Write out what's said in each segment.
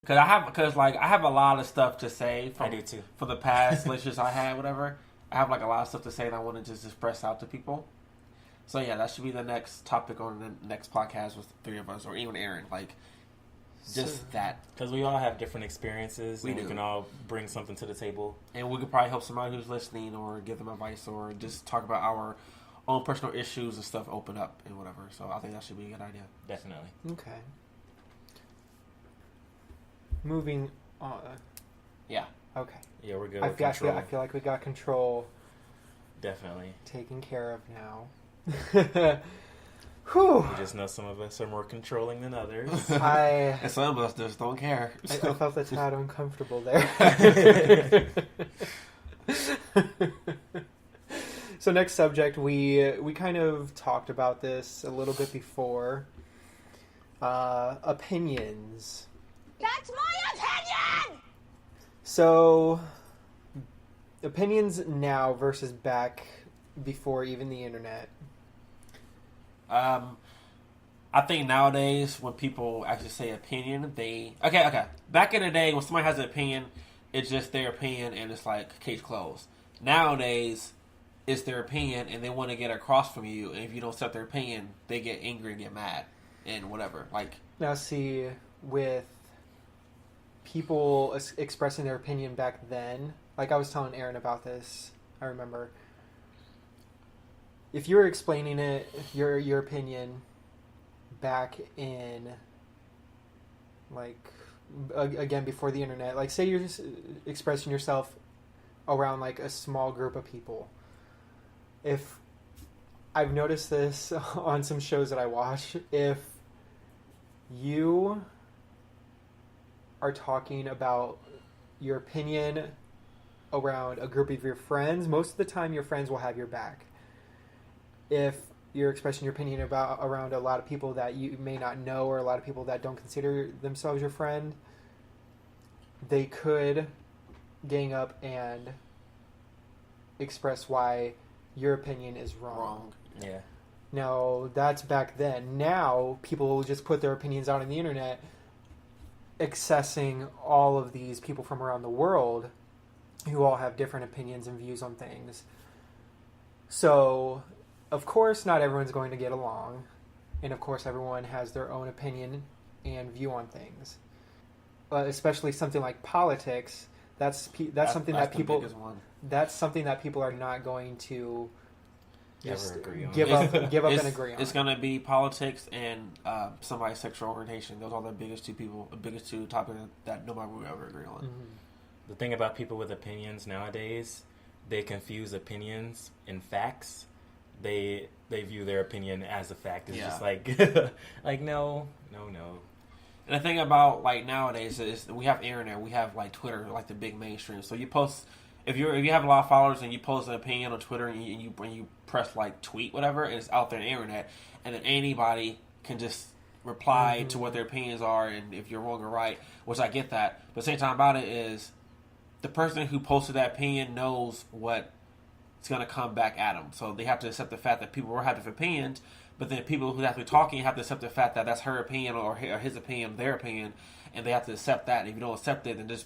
Because I have a lot of stuff to say. I do too. For the past relationships I had, whatever. I have like a lot of stuff to say, and I want to just express out to people. So yeah, that should be the next topic on the next podcast with the three of us, or even Erin. Like, just that. Because we all have different experiences, we can all bring something to the table. And we could probably help somebody who's listening, or give them advice, or just talk about our own personal issues and stuff, open up and whatever. So I think that should be a good idea. Definitely. Okay. Moving on. Yeah. Okay. Yeah, we're good. I feel like we got control. Definitely. Taken care of now. Whew. You just know some of us are more controlling than others. And some of us just don't care. I felt a tad uncomfortable there. So next subject, we kind of talked about this a little bit before. Opinions. That's my opinion! So, opinions now versus back before even the internet. I think nowadays when people actually say opinion, okay. Back in the day when somebody has an opinion, it's just their opinion and it's like case closed. Nowadays, it's their opinion and they want to get across from you, and if you don't accept their opinion, they get angry and get mad and whatever. Like, now see, with people expressing their opinion back then, like I was telling Erin about this, I remember. If you were explaining it, your opinion back in, like, again, before the internet, like, say you're just expressing yourself around, like, a small group of people. If, I've noticed this on some shows that I watch, if you are talking about your opinion around a group of your friends, most of the time your friends will have your back. If you're expressing your opinion around a lot of people that you may not know, or a lot of people that don't consider themselves your friend, they could gang up and express why your opinion is wrong. Yeah. Now, that's back then. Now, people will just put their opinions out on the internet, accessing all of these people from around the world who all have different opinions and views on things. So, of course, not everyone's going to get along. And of course, everyone has their own opinion and view on things. Especially something like politics, that's something that people are not going to just give up and agree on. It's going to be politics and somebody's sexual orientation. Those are the biggest two topics that nobody will ever agree on. Mm-hmm. The thing about people with opinions nowadays, they confuse opinions and facts. They view their opinion as a fact. It's just like, like, no. And the thing about, like, nowadays is we have internet, we have, like, Twitter, like the big mainstream. So you post, if you have a lot of followers and you post an opinion on Twitter and you press, like, tweet, whatever, and it's out there on the internet, and then anybody can just reply to what their opinions are, and if you're wrong or right, which I get that. But the same time about it is the person who posted that opinion knows what it's going to come back at them. So they have to accept the fact that people will have different opinions, but then people who have to be talking have to accept the fact that that's her opinion or his opinion, their opinion, and they have to accept that. And if you don't accept it, then just,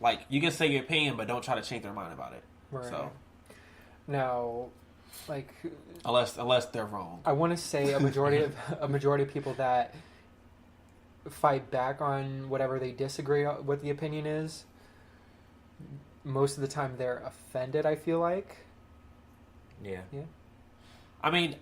like, you can say your opinion, but don't try to change their mind about it. Right. So now, like, unless they're wrong, I want to say a majority of people that fight back on whatever they disagree with the opinion is, most of the time they're offended, I feel like. Yeah. I mean,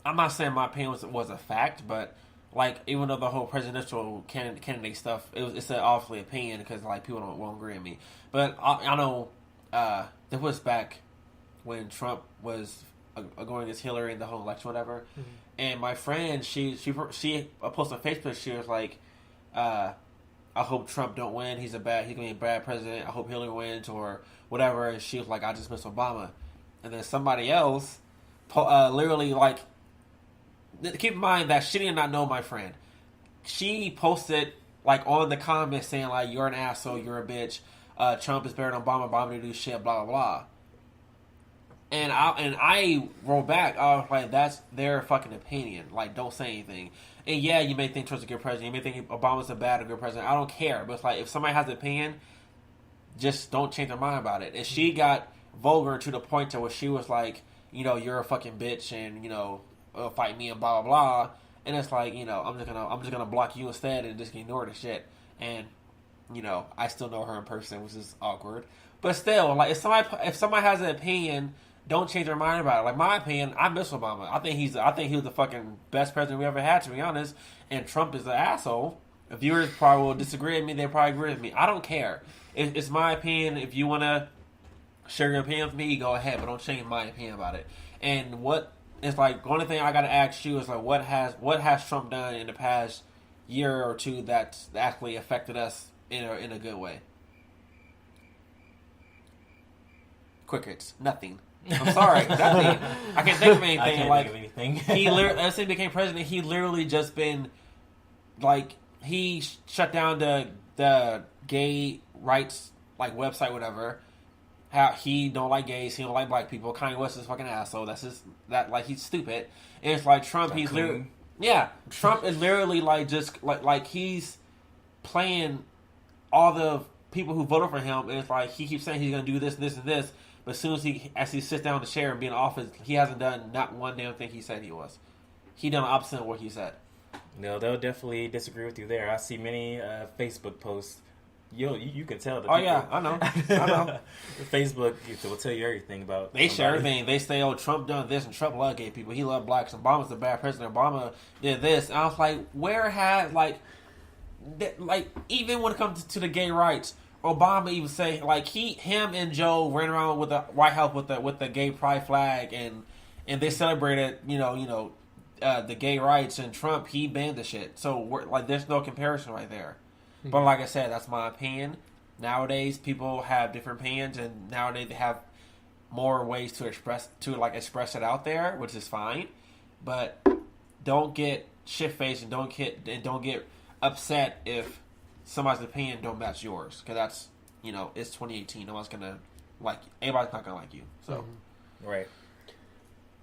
I'm not saying my opinion was a fact, but, like, even though the whole presidential candidate stuff, it's an awfully opinion because, like, people won't agree with me. But I know there was back when Trump was going against Hillary in the whole election, whatever. Mm-hmm. And my friend, she posted on Facebook. She was like, I hope Trump don't win. He's gonna be a bad president. I hope Hillary wins or whatever. And she was like, I just miss Obama. And then somebody else, literally, like, keep in mind that she did not know my friend. She posted, like, on the comments saying, like, you're an asshole, you're a bitch. Trump is better than Obama. Obama didn't do shit, blah, blah, blah. And I roll back. I was like, that's their fucking opinion. Like, don't say anything. And yeah, you may think Trump's a good president. You may think Obama's a bad or good president. I don't care. But it's like, if somebody has an opinion, just don't change their mind about it. And she got vulgar to the point to where she was like, you know, you're a fucking bitch, and you know, fight me and blah blah blah. And it's like, you know, I'm just gonna block you instead and just ignore the shit. And you know, I still know her in person, which is awkward. But still, like, if somebody has an opinion, don't change their mind about it. Like, my opinion, I miss Obama. I think he was the fucking best president we ever had, to be honest. And Trump is an asshole. If viewers probably will disagree with me, they probably agree with me. I don't care. It's my opinion. If you want to share your opinion with me, go ahead, but don't change my opinion about it. And it's like, the only thing I got to ask you is, like, what has Trump done in the past year or two that's actually affected us in a good way? Crickets. Nothing. I'm sorry. Nothing. I can't think of anything. I can't think of anything. Ever since he became president, he literally just been, like, he shut down the gay rights, like, website, whatever. How he don't like gays, he don't like black people. Kanye West is a fucking asshole. He's stupid. And it's like Trump, he's literally, Trump is literally like just like he's playing all the people who voted for him, and it's like he keeps saying he's gonna do this, this, and this, but as soon as he sits down in the chair and be in office, he hasn't done not one damn thing he said he was. He done the opposite of what he said. No, they'll definitely disagree with you there. I see many Facebook posts. You can tell. Oh yeah, I know. Facebook will tell you everything about. They share everything. They say, "Oh, Trump done this, and Trump loved gay people. He loved blacks. Obama's a bad president. Obama did this." And I was like, "Where had like even when it comes to the gay rights, Obama even say like him and Joe ran around with the White House with the gay pride flag, and they celebrated the gay rights, and Trump he banned the shit. So there's no comparison right there." But like I said, that's my opinion. Nowadays, people have different opinions, and nowadays they have more ways to express it out there, which is fine. But don't get shit faced and don't get upset if somebody's opinion don't match yours, because that's it's 2018. No one's gonna like you. Everybody's not gonna like you. So right.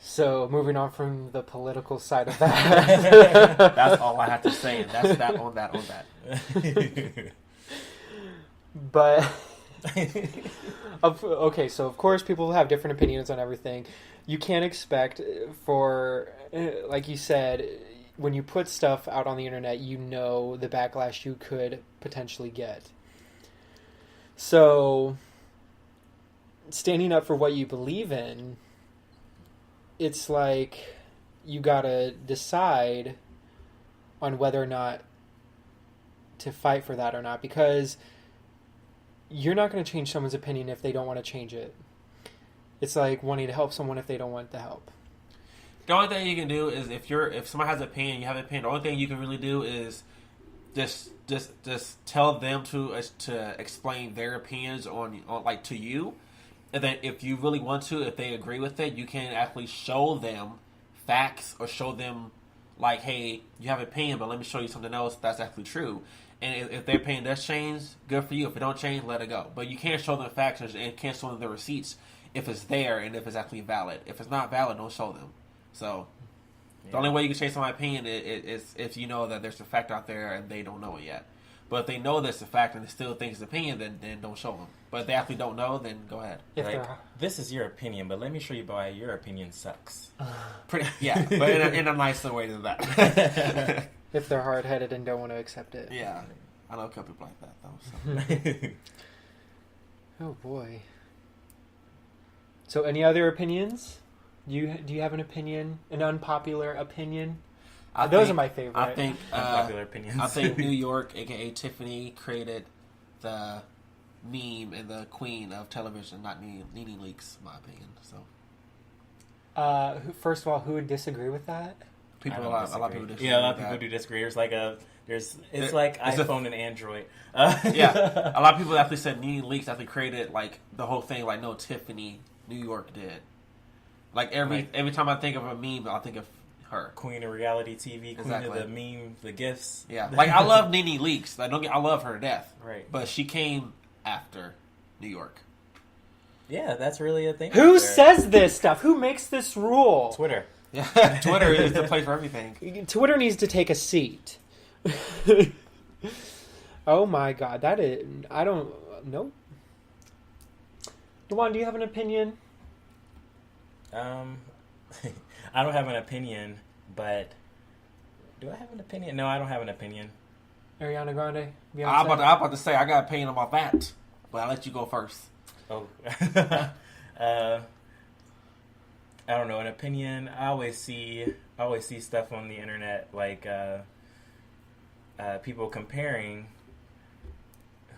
So, moving on from the political side of that. That's all I have to say. And that's that on that. But, okay, so of course people have different opinions on everything. You can't expect for, like you said, when you put stuff out on the internet, you know the backlash you could potentially get. So, standing up for what you believe in, it's like you gotta decide on whether or not to fight for that or not, because you're not going to change someone's opinion if they don't want to change it. It's like wanting to help someone if they don't want the help. The only thing you can do is if someone has an opinion, you have an opinion. The only thing you can really do is just tell them to explain their opinions on like to you. And then if you really want to, if they agree with it, you can actually show them facts or show them like, hey, you have an opinion, but let me show you something else that's actually true. And if their opinion does change, good for you. If it don't change, let it go. But you can't show them facts and can't show them the receipts if it's there and if it's actually valid. If it's not valid, don't show them. So the only way you can change someone's opinion is if you know that there's a fact out there and they don't know it yet. But if they know there's a fact and they still think it's an opinion, then don't show them. But if they actually don't know, then go ahead. This is your opinion, but let me show you why your opinion sucks. But in a nicer way than that. If they're hard-headed and don't want to accept it. Yeah. I know a couple people like that, though. So. Oh, boy. So, any other opinions? Do you have an opinion? An unpopular opinion? Those are my favorite. I think unpopular opinions. I think New York, aka Tiffany, created the meme and the queen of television, not Nene Leakes, in my opinion. So, first of all, who would disagree with that? A lot of people disagree. Yeah, a lot of people do disagree. It's like iPhone and Android. Yeah, a lot of people actually said Nene Leakes actually created like the whole thing. Like, no, Tiffany, New York did. Like every time I think of a meme, I think of her. Queen of reality TV, queen exactly. of the meme, the gifts. Yeah, like I love Nene Leakes. I love her to death. Right, but she came after New York. Yeah, that's really a thing. Who says this stuff? Who makes this rule? Twitter. Yeah, Twitter is the place for everything. Twitter needs to take a seat. Oh my god, that is... I don't... Nope. Dewan, do you have an opinion? I don't have an opinion, but... Do I have an opinion? No, I don't have an opinion. Ariana Grande? Beyonce? I'm about to say, I got an opinion about that. But I'll let you go first. Oh. I don't know, an opinion. I always see stuff on the internet like people comparing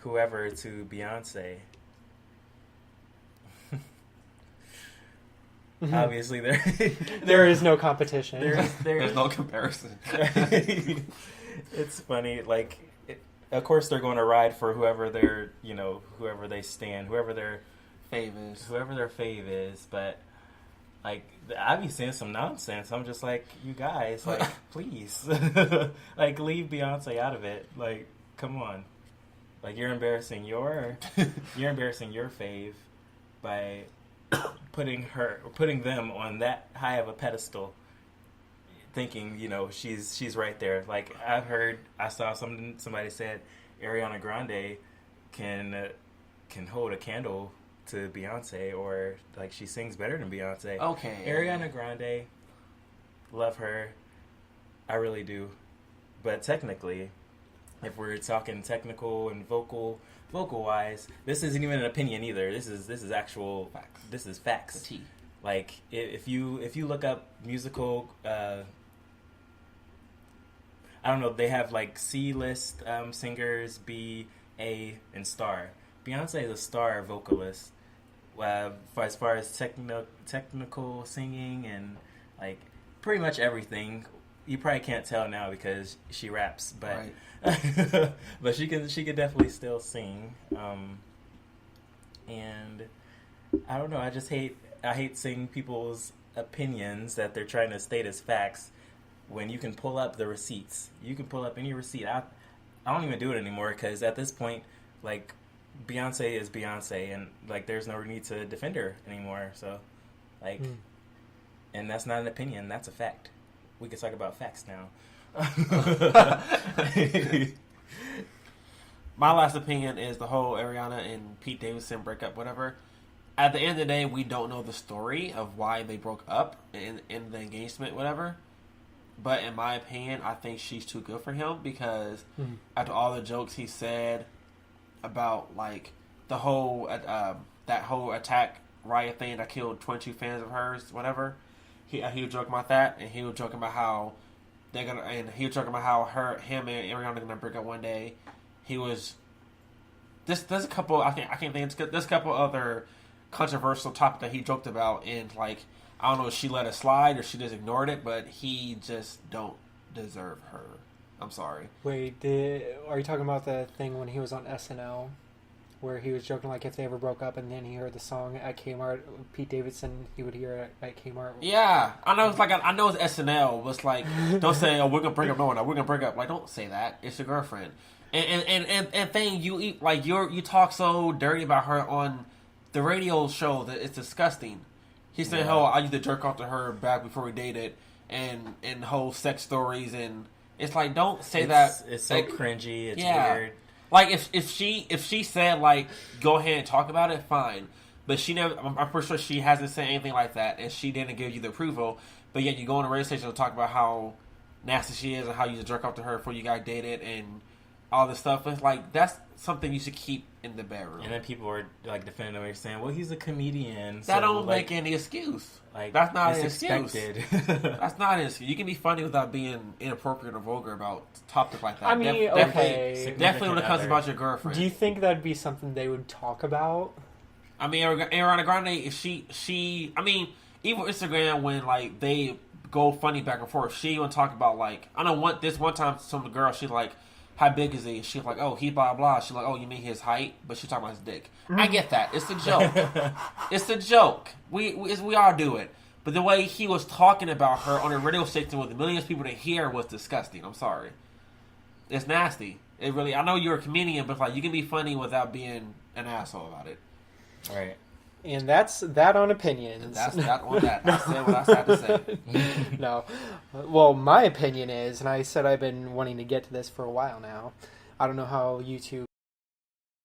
whoever to Beyonce. Obviously, there is no competition. There's no comparison. It's funny, like, of course they're going to ride for whoever whoever they stand, whoever their fave is, but like, I be seeing some nonsense. I'm just like, you guys, like, please, like, leave Beyonce out of it. Like, come on, like, you're embarrassing your fave by putting them on that high of a pedestal, thinking she's right there. Like, I saw somebody said Ariana Grande can hold a candle to Beyonce, or like she sings better than Beyonce. Okay. Ariana Grande, love her, I really do. But technically, if we're talking technical and vocal wise, this isn't even an opinion either. This is actual facts. This is facts. The tea. Like, if you look up musical, I don't know, they have like C-list singers, B, A, and star. Beyonce is a star vocalist. As far as technical singing and like pretty much everything, you probably can't tell now because she raps, but right. But she can definitely still sing. And I don't know. I hate seeing people's opinions that they're trying to state as facts when you can pull up the receipts. You can pull up any receipt. I don't even do it anymore because at this point, like, Beyonce is Beyonce, and like, there's no need to defend her anymore. So, like, and that's not an opinion. That's a fact. We can talk about facts now. My last opinion is the whole Ariana and Pete Davidson breakup, whatever. At the end of the day, we don't know the story of why they broke up in the engagement, whatever. But in my opinion, I think she's too good for him because after all the jokes he said about, like, the whole that whole attack riot thing that killed 22 fans of hers, whatever. He was joking about that, and he was joking about how him and Ariana are gonna break up one day. He was there's a couple, I can't think, there's a couple other controversial topics that he joked about, and like, I don't know if she let it slide or she just ignored it, but he just don't deserve her. I'm sorry. Wait, are you talking about the thing when he was on SNL where he was joking like if they ever broke up and then he heard the song at Kmart, Pete Davidson, he would hear it at Kmart? Yeah, I know. It's like, I know it's SNL, but it's like, don't say, oh, we're gonna break up. No, we're gonna break up. Like, don't say that. It's your girlfriend. And thing, you eat, like, you talk so dirty about her on the radio show that it's disgusting. He said, "Oh, I used to jerk off to her back before we dated," and whole sex stories, and it's like, don't say that. It's so like, cringy. It's weird. weird. Like, if she said, like, go ahead and talk about it, fine. But she never. I'm pretty sure she hasn't said anything like that, and she didn't give you the approval. But yet you go on a radio station to talk about how nasty she is and how you used to jerk off to her before you guys dated and all this stuff. It's like, that's something you should keep in the bedroom. And then people are like defending him, saying, "Well, he's a comedian." That so, don't like, make any excuse. Like, that's not an expected. excuse. That's not an excuse. You can be funny without being inappropriate or vulgar about topics like that. I mean, okay. Definitely when it comes about your girlfriend. Do you think that'd be something they would talk about? I mean, Ariana Grande, if she, I mean, even Instagram, when like they go funny back and forth, she even talk about, like, I know one time some girl, she like, how big is he? She's like, oh, he blah blah. She's like, oh, you mean his height? But she's talking about his dick. I get that. It's a joke. It's a joke. We all do it. But the way he was talking about her on a radio station with millions of people to hear was disgusting. I'm sorry. It's nasty. It really. I know you're a comedian, but like, you can be funny without being an asshole about it. Right. And that's that on opinions. And that's that on that. I said what I had to say. No. Well, my opinion is, and I said I've been wanting to get to this for a while now. I don't know how you two